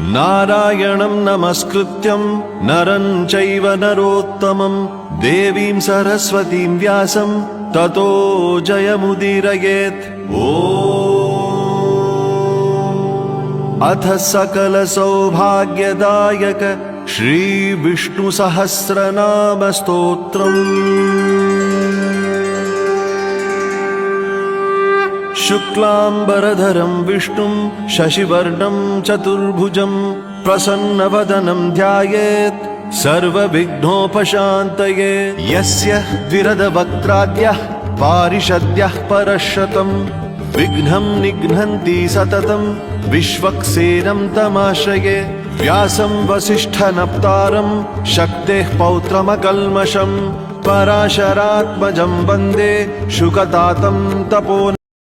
नारायणं नमस्कृत्यं नरं चैव नरोत्तमं देवीं सरस्वतीं व्यासं ततो जयमुदीरयेत्। अथ सकल सौभाग्यदायक श्री विष्णु सहस्रनाम स्तोत्रम्। शुक्लांबरधरं विष्णुं शशिवर्णं चतुर्भुजं प्रसन्नवदनं ध्यायेत् सर्वविघ्नोपशान्तये। यस्य द्विरदवक्त्राद्यः पारिषद्यः परशतं विघ्नं निघ्नन्ति सततं विश्वक्सेनं तमाश्रये। व्यासं वसिष्ठनप्तारं शक्तेः पौत्रमकल्मषं पराशरात्मजं वन्दे शुकतातं तपो